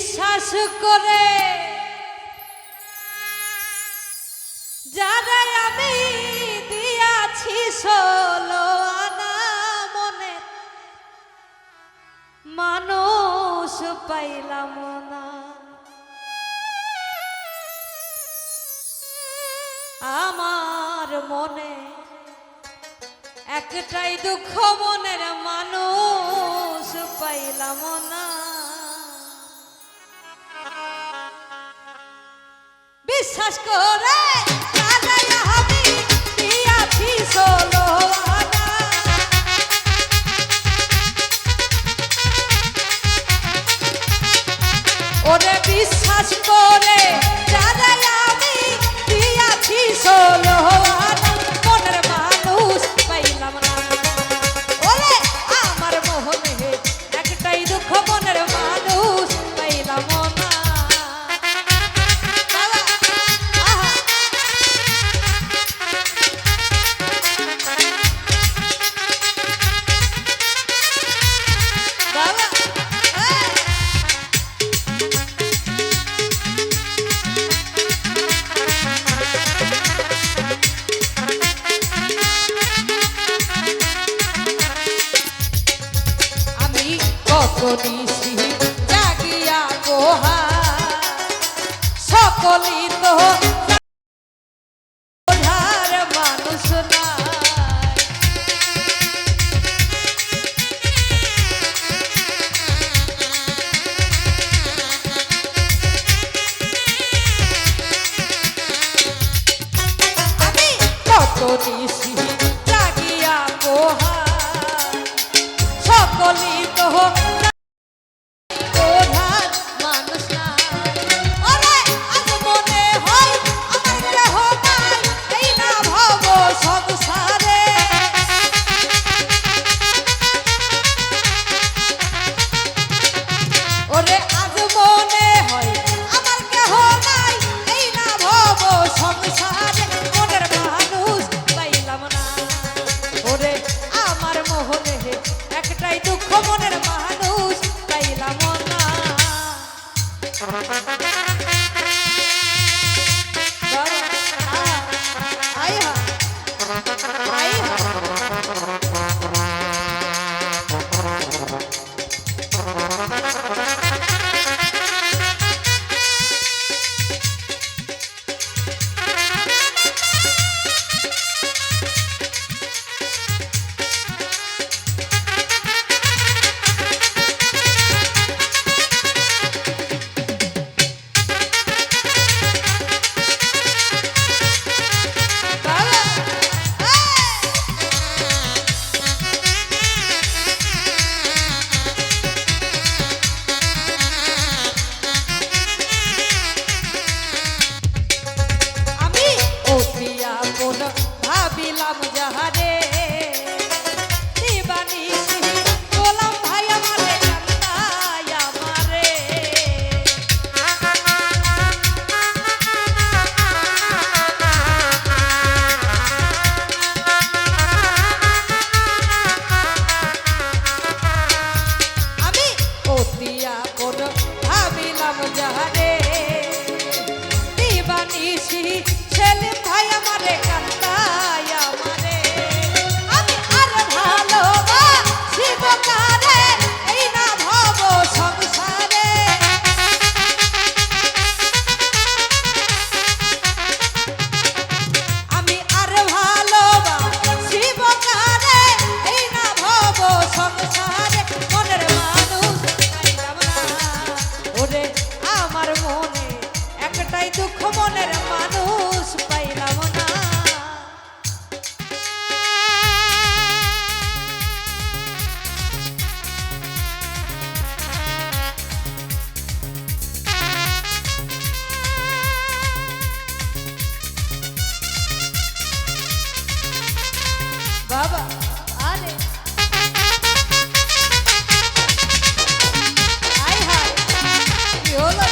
বিশ্বাস করে যারা আমি দিয়াছি ষোলো আনা মনে মানুষ পাইলাম না। আমার মনে একটাই দুঃখ মনের মানুষ পাইলাম না। বিশ্বাস করে আমি দিয়াছি ষোলো আনা ওরে বিশ্বাস করে যারা আমি দিয়াছি ষোলো আনা মনের মানুষ পাইলাম না। ওরে আমার মোহনে একটাই দুঃখ মনের মানুষ পাইলাম না। নিশি জাগিয়া গোহা সকলি তো বোঝার মানুষ না। আমি কত নিশি জাগিয়া গোহা সকলি তো মনের মানুষ পাইলাম না। ভাবিলাম যাহারে দিবানি গোলাম ভাই আমারে কান্দাই আমারে। আমি অতিয়া কোন ভাবিলাম যাহারে দিবানি সেলিম ভাই আমারে কান্দাই আমারে। আমি আর ভালোবাসিব কারে এই না ভব সংসারে। আমি আর ভালোবাসিব কারে এই না ভব সংসারে মনের মানুষ পাইলাম না। ওরে আমার মনে একটাই দুঃখ মনের মানুষ পাইলাম না। বাবা আরে আই হাই কি হলো?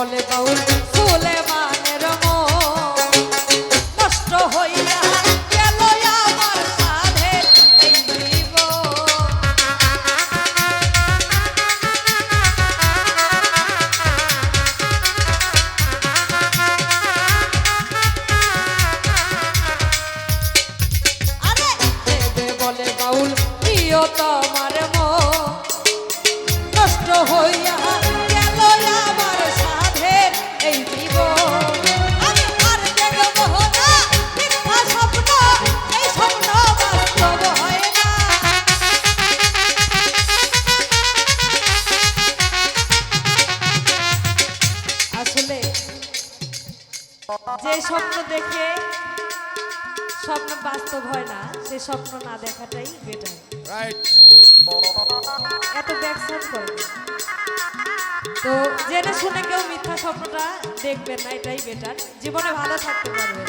বলে বাউল সুলেমানের মন নষ্ট হইয়া গেল আমার সাধের এই জীবন। আরে দেবে বলে বাউল প্রিয় তোমার মন নষ্ট হইয়া গেল আমার সাধের এই জীবন। আমি আর দেখব না মিথ্যা স্বপ্ন, এই স্বপ্ন বাস্তব হয় না। আসলে যে স্বপ্ন দেখে স্বপ্ন বাস্তব হয় না, সে স্বপ্ন না দেখাটাই বেটার। রাইট। এত ব্যাকসাইড করবে তো জেনে শুনে কেউ মিথ্যা স্বপ্নটা দেখবেন না, এটাই বেটার। জীবনে ভালো থাকতে পারবেন।